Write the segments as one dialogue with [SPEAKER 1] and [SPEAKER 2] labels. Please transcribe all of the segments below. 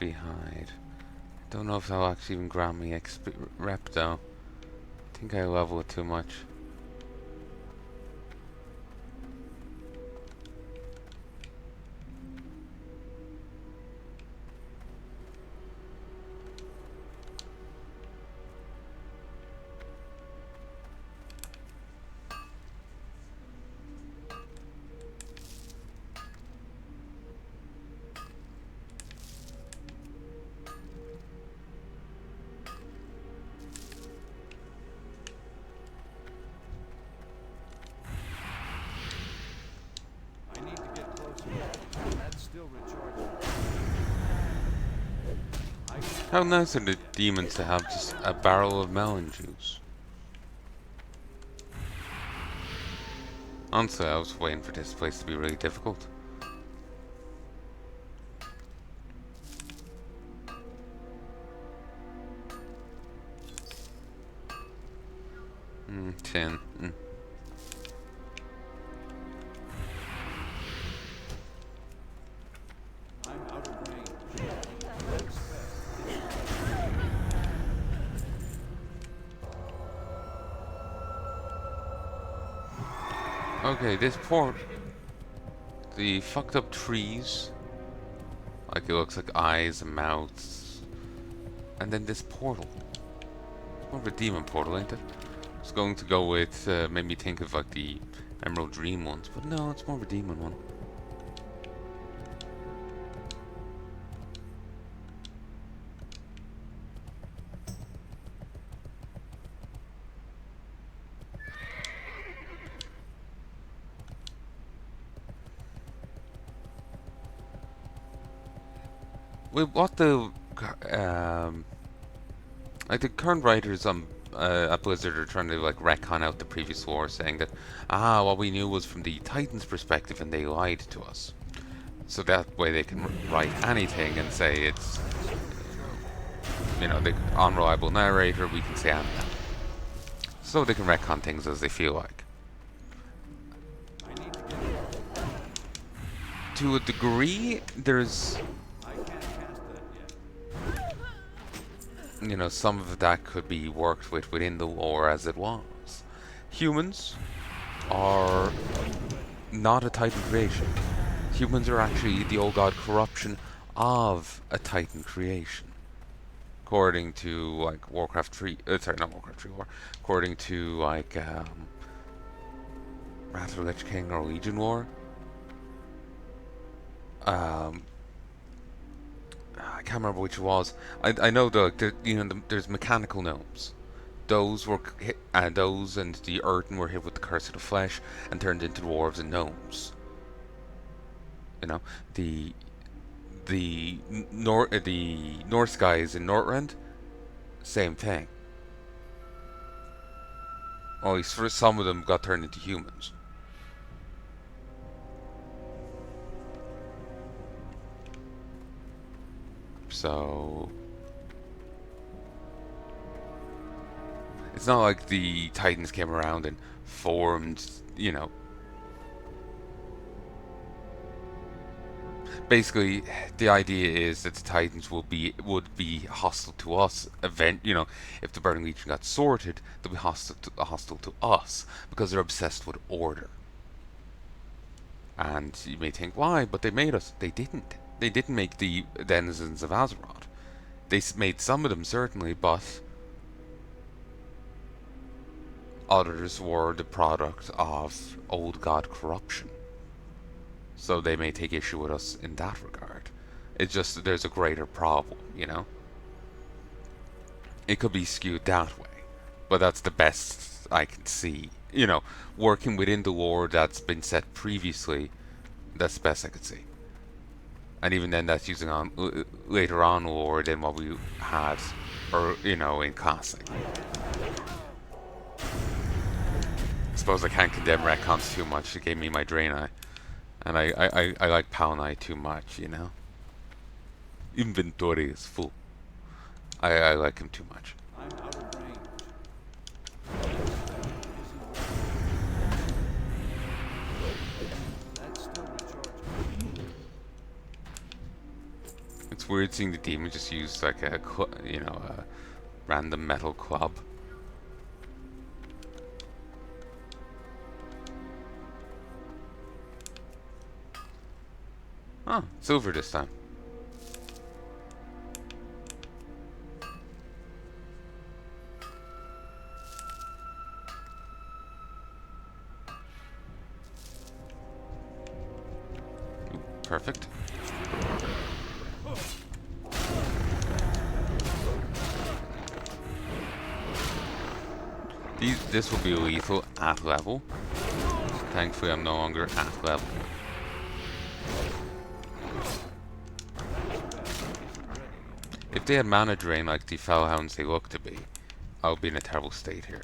[SPEAKER 1] XP hide. Don't know if that'll actually even grant me XP rep though. I think I level it too much. How nice of the demons to have just a barrel of melon juice. Honestly, I was waiting for this place to be really difficult. Tin. Okay, this port. The fucked up trees. Like it looks like eyes and mouths. And then this portal. More of a demon portal, ain't it? I was going to go with, made me think of like the Emerald Dream ones, but no, it's more of a demon one. With what the like the current writers at Blizzard are trying to like retcon out the previous war, saying that what we knew was from the Titans' perspective and they lied to us. So that way they can write anything and say it's the unreliable narrator. We can say anything, so they can retcon things as they feel like. To a degree, there's some of that could be worked with within the lore as it was. Humans are not a Titan creation. Humans are actually the old god corruption of a Titan creation. According to like Warcraft 3, sorry, not Warcraft 3 lore. According to like Wrath of the Lich King or Legion lore. I can't remember which it was. I know there's mechanical gnomes. Those and the Earthen were hit with the curse of the flesh and turned into dwarves and gnomes. The Norse guys in Northrend, same thing. At least for some of them got turned into humans. So it's not like the Titans came around and formed, Basically, the idea is that the Titans would be hostile to us. If the Burning Legion got sorted, they'll be hostile to us because they're obsessed with order. And you may think, why? But they made us. They didn't. They didn't make the denizens of Azeroth. They made some of them, certainly, but others were the product of old god corruption. So they may take issue with us in that regard. It's just that there's a greater problem, It could be skewed that way. But that's the best I can see. Working within the lore that's been set previously, that's the best I could see. And even then, that's using later on lore than what we had, in Classic. I suppose I can't condemn retcons too much. It gave me my Draenei. And I like Palnai too much, Inventory is full. I like him too much. It's weird seeing the demon just use like a a random metal club. Oh, silver this time. Ooh, perfect. This will be lethal at level. Thankfully, I'm no longer at level. If they had mana drain like the Fellhounds they look to be, I would be in a terrible state here.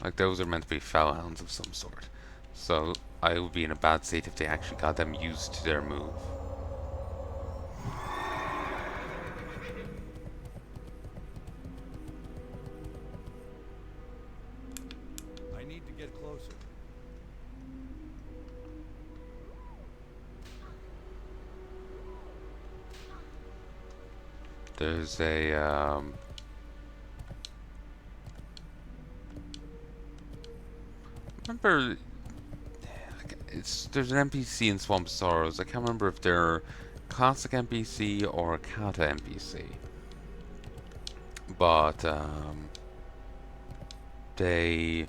[SPEAKER 1] Like those are meant to be Fellhounds of some sort. So I would be in a bad state if they actually got them used to their move.
[SPEAKER 2] I need to get closer.
[SPEAKER 1] There's a remember there's an NPC in Swamp Sorrows. I can't remember if they're classic NPC or a Kata NPC. But they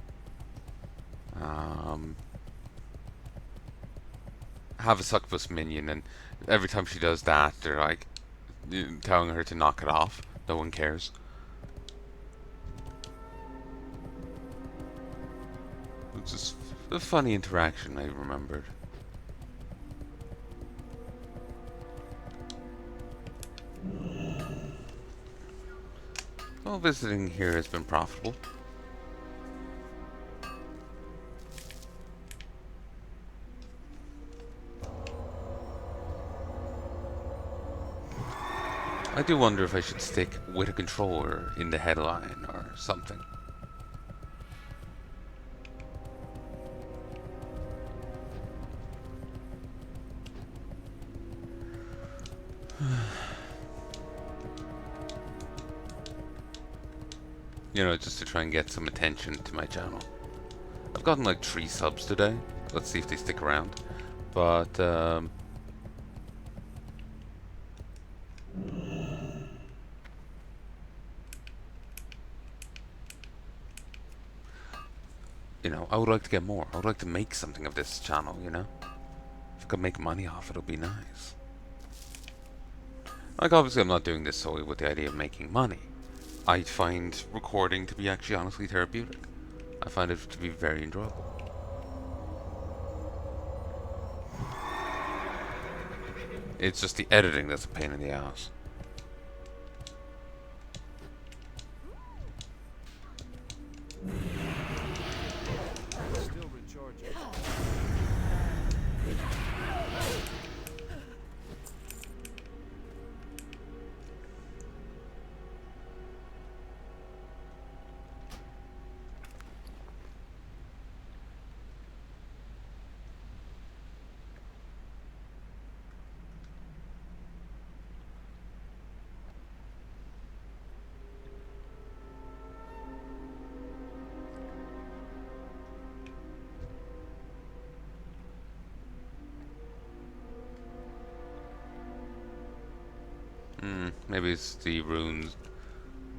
[SPEAKER 1] have a succubus minion, and every time she does that, they're like telling her to knock it off. No one cares. It's just a funny interaction I remembered. Well, visiting here has been profitable. I do wonder if I should stick with a controller in the headline or something. You know, just to try and get some attention to my channel. I've gotten like 3 subs today. Let's see if they stick around. But you know, I would like to get more. I would like to make something of this channel, you know? If I could make money off it, it'll be nice. Like, obviously I'm not doing this solely with the idea of making money. I find recording to be actually honestly therapeutic. I find it to be very enjoyable. It's just the editing that's a pain in the ass.
[SPEAKER 2] Still recharging.
[SPEAKER 1] Maybe it's the runes,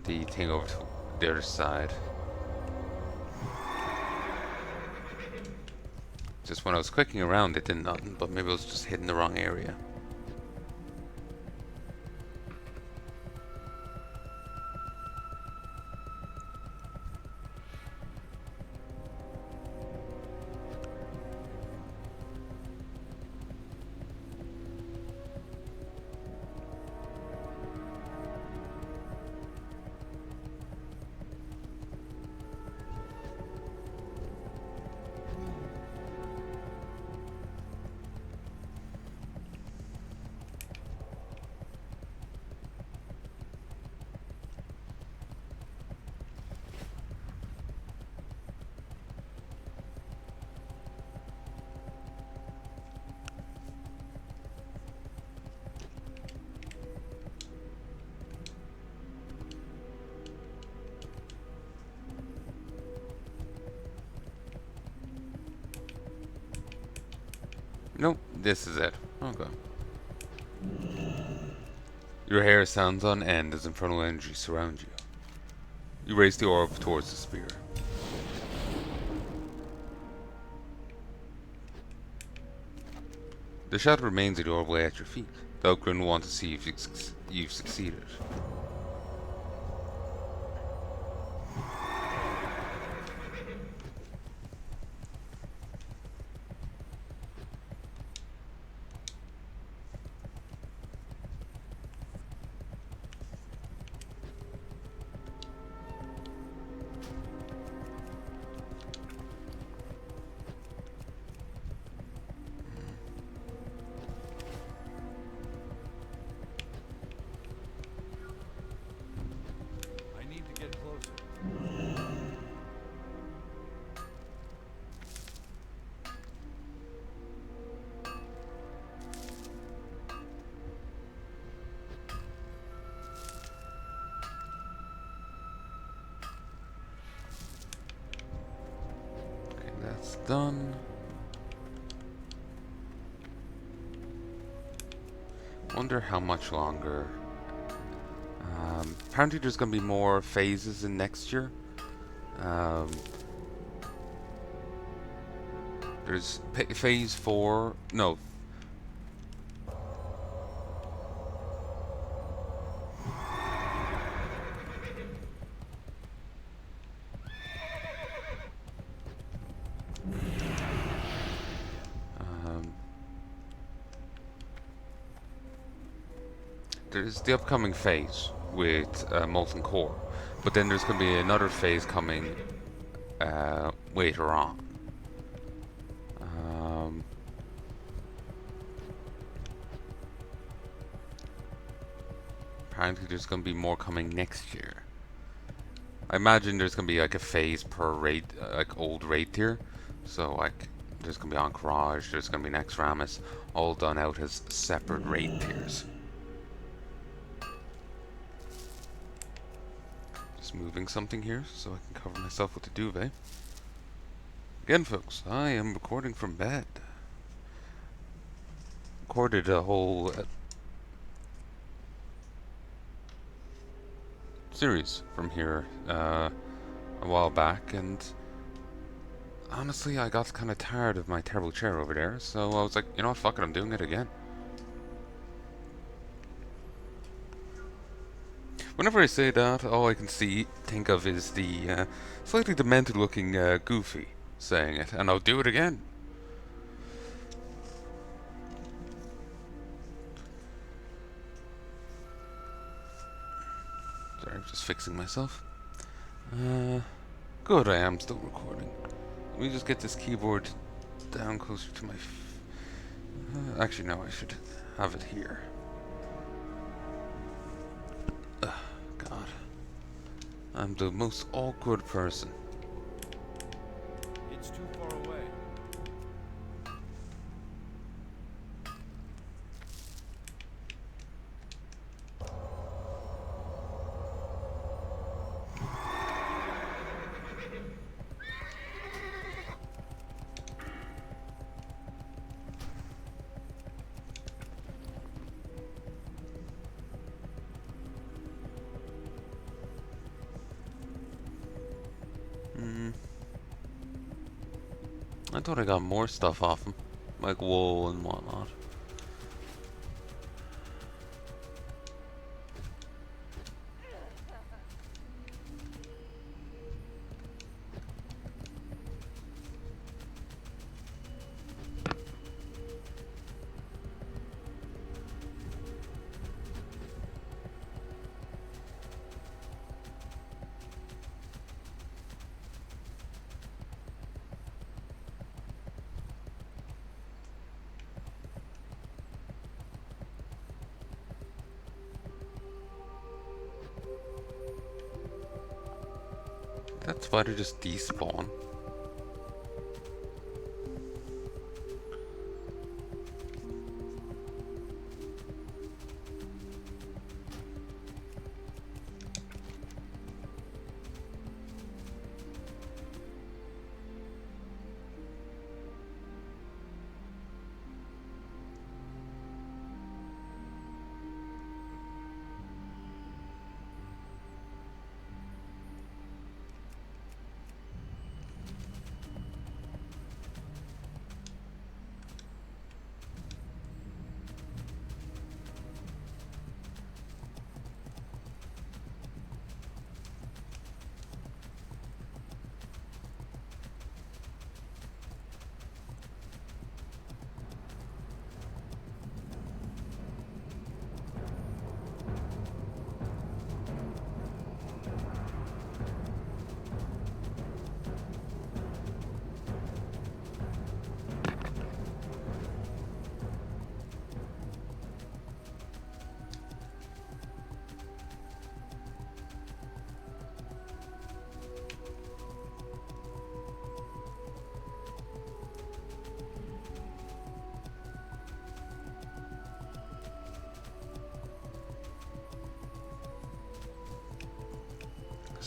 [SPEAKER 1] the thing over to the other side. Just when I was clicking around it did nothing, but maybe I was just hitting the wrong area. Nope, this is it. Okay. Your hair stands on end as infernal energy surrounds you. You raise the orb towards the spear. The shadow remains in the doorway at your feet. Delgren will want to see if you've succeeded.
[SPEAKER 2] I need to get closer.
[SPEAKER 1] Okay, that's done. Wonder how much longer. Apparently there's going to be more phases in next year. Um, there's phase 4. No. Um, there's the upcoming phase with Molten Core. But then there's going to be another phase coming later on. Apparently there's going to be more coming next year. I imagine there's going to be like a phase per raid, like old raid tier. So like there's going to be Encourage, there's going to be Next Ramus, all done out as separate raid tiers. Just moving something here so I can cover myself with the duvet. Again folks, I am recording from bed. Recorded a whole series from here a while back, and honestly I got kind of tired of my terrible chair over there, so I was like, you know what, fuck it, I'm doing it again. Whenever I say that, all I can think of is the slightly demented looking Goofy saying it, and I'll do it again. Sorry, I'm just fixing myself. Good, I am still recording. Let me just get this keyboard down closer to my... actually, no, I should have it here. God. I'm the most awkward person.
[SPEAKER 2] It's too far away.
[SPEAKER 1] I thought I got more stuff off him, like wool and whatnot. That spider just despawn.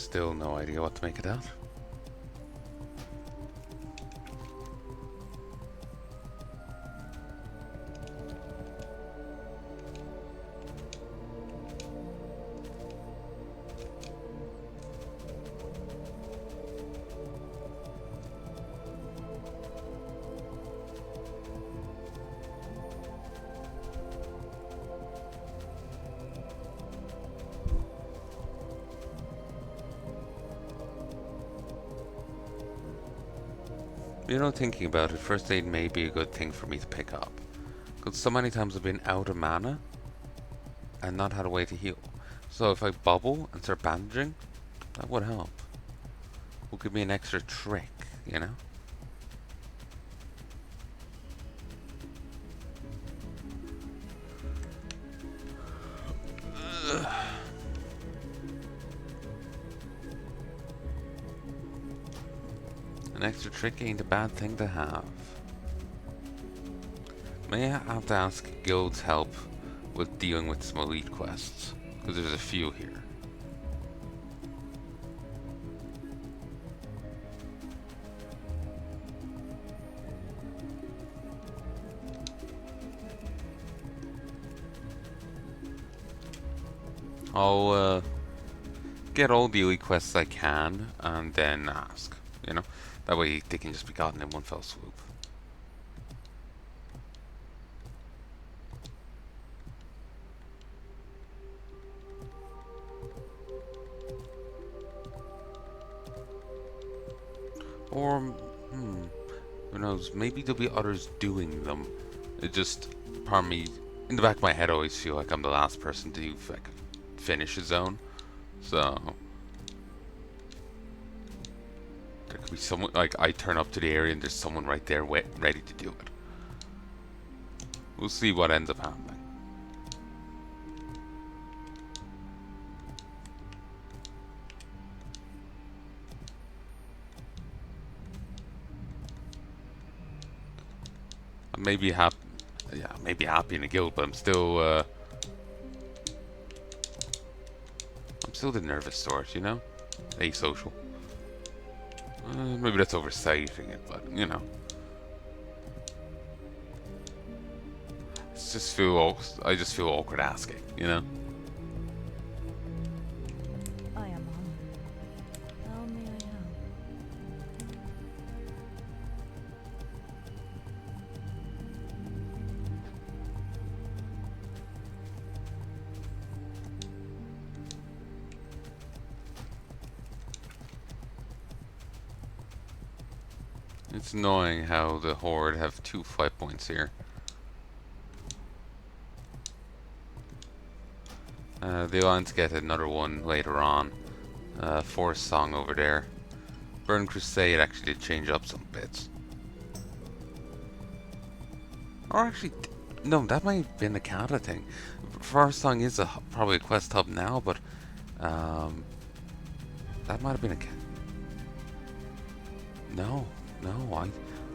[SPEAKER 1] Still no idea what to make of that. You know, thinking about it, first aid may be a good thing for me to pick up. Because so many times I've been out of mana and not had a way to heal. So if I bubble and start bandaging, that would help. Will give me an extra trick, you know? An extra trick ain't a bad thing to have. May I have to ask guild's help with dealing with some elite quests, because there's a few here. I'll get all the elite quests I can and then ask, you know? That way they can just be gotten in one fell swoop. Or, who knows, maybe there'll be others doing them. It just, part of me, in the back of my head I always feel like I'm the last person to like, finish a zone. So there could be someone, like I turn up to the area and there's someone right there ready to do it. We'll see what ends up happening. I may be happy, yeah, maybe happy in a guild, but I'm still the nervous sort, you know? Asocial. Maybe that's overstating it, but you know. I just feel awkward asking, you know?
[SPEAKER 3] I am honored. How may I help?
[SPEAKER 1] It's annoying how the Horde have 2 fight points here. The Alliance get another one later on. Forest Song over there. Burn Crusade actually did change up some bits. Or actually, no, that might have been a Kata thing. Forest Song is probably a quest hub now, but that might have been a No,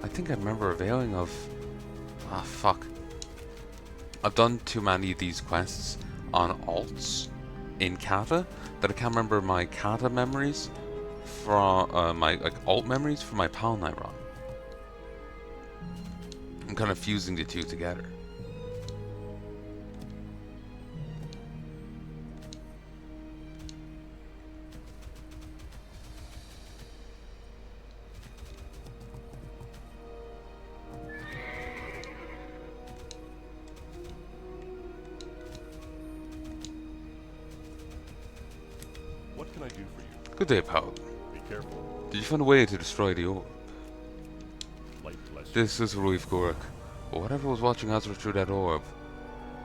[SPEAKER 1] I think I remember availing of... Ah, fuck. I've done too many of these quests on alts in Kata that I can't remember my Kata memories from my like alt memories from my Palnai run. I'm kind of fusing the two together.
[SPEAKER 4] What can I do for you?
[SPEAKER 1] Good day, pal.
[SPEAKER 4] Be careful.
[SPEAKER 1] Did you find a way to destroy the orb?
[SPEAKER 4] Light bless you.
[SPEAKER 1] This is Ruif Gurak. But whatever was watching Azra through that orb,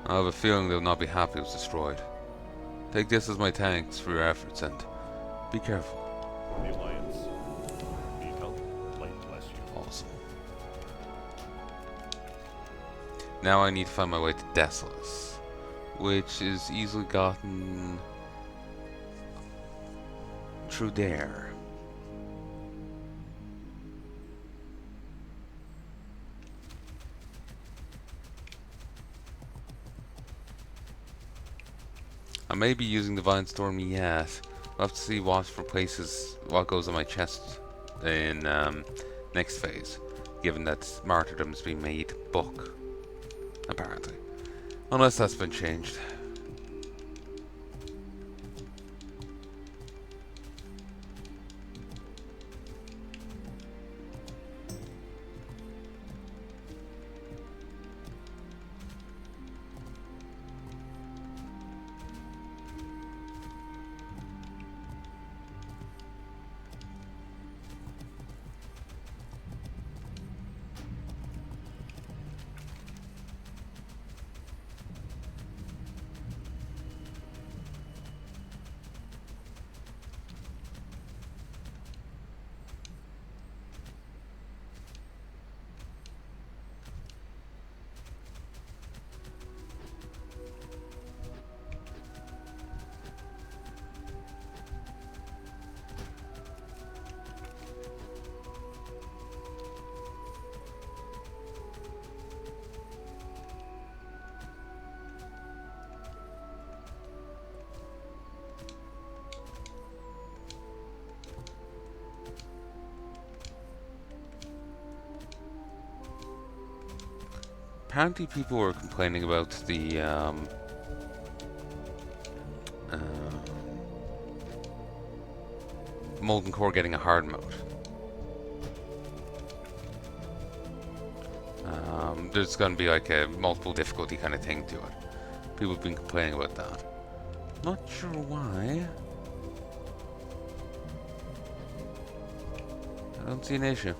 [SPEAKER 1] I have a feeling they'll not be happy it was destroyed. Take this as my thanks for your efforts and be careful.
[SPEAKER 4] The Alliance. Need help? Light bless you.
[SPEAKER 1] Awesome. Now I need to find my way to Desolus, which is easily gotten through there. I may be using Divine Storm yet, We'll have to see what replaces what goes on my chest in next phase, given that martyrdom's been made book, apparently. Unless that's been changed. Apparently people were complaining about the Molten Core getting a hard mode. There's going to be like a multiple difficulty kind of thing to it. People have been complaining about that. Not sure why. I don't see an issue.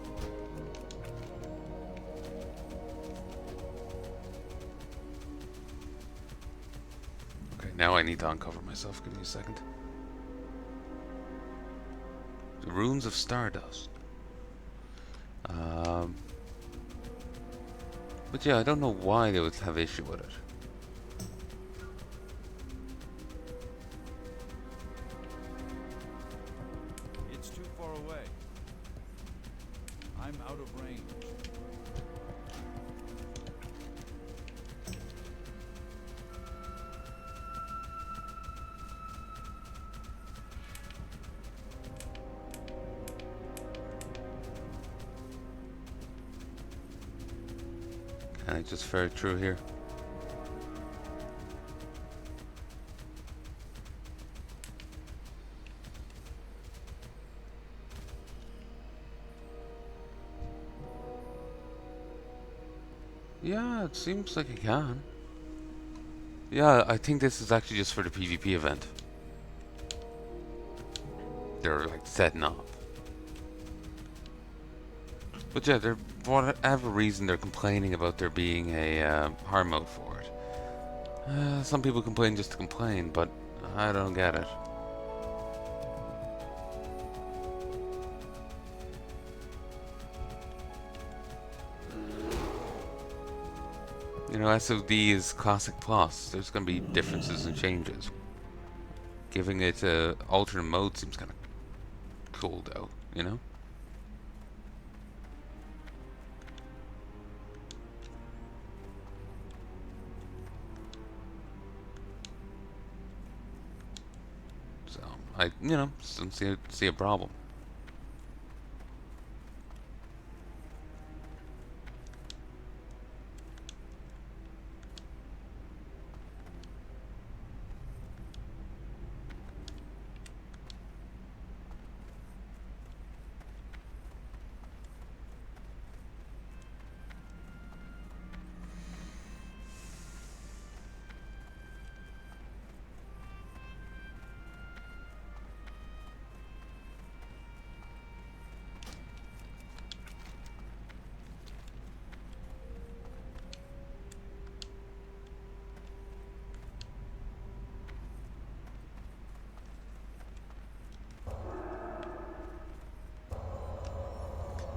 [SPEAKER 1] Okay, now I need to uncover myself. Give me a second. The Runes of Stardust. But yeah, I don't know why they would have issue with it.
[SPEAKER 2] It's too far away. I'm out of range.
[SPEAKER 1] Can I just ferret through here? Yeah, it seems like I can. Yeah, I think this is actually just for the PvP event. They're like setting up. But yeah, they're, for whatever reason, they're complaining about there being a hard mode for it. Some people complain just to complain, but I don't get it. You know, SOD is Classic Plus. There's going to be differences and changes. Giving it a alternate mode seems kind of cool, though, you know? So, you know, just don't see a problem.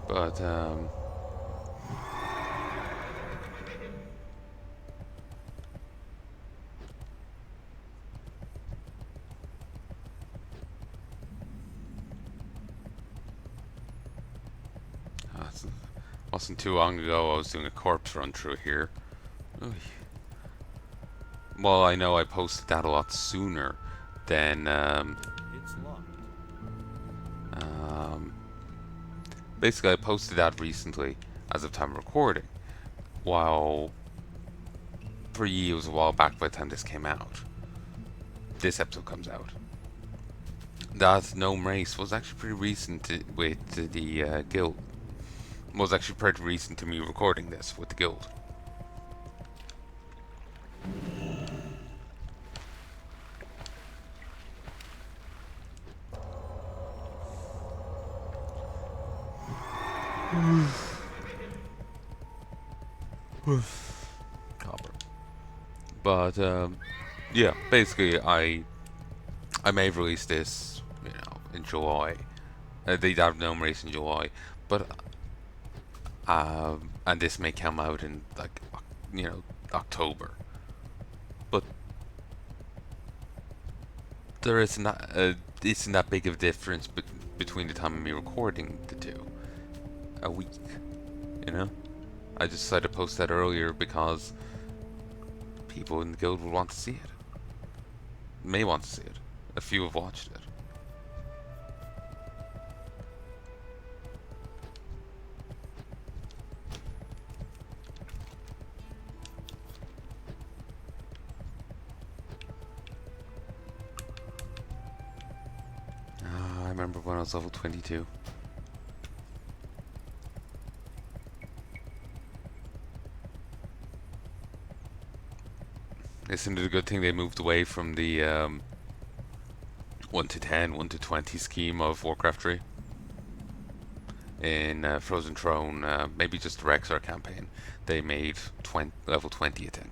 [SPEAKER 1] But, wasn't too long ago I was doing a corpse run through here. Oy. Well, I know I posted that a lot sooner than
[SPEAKER 2] It's It's locked.
[SPEAKER 1] Um, Basically, I posted that recently, as of time of recording, while for ye it was a while back by the time this came out. This episode comes out. That gnome race was actually pretty recent with the guild. Was actually pretty recent to me recording this with the guild. Copper. But yeah, basically I may have released this, in July. They have gnome race in July, but and this may come out in like October. But there isn't that big of a difference between the time of me recording the two. A week, you know. I just decided to post that earlier because people in the guild would want to see it. May want to see it. A few have watched it. I remember when I was level 22. Isn't it a good thing they moved away from the 1 to 10, 1 to 20 scheme of Warcraft 3? In Frozen Throne, maybe just the Rexar campaign, they made level 20 a thing.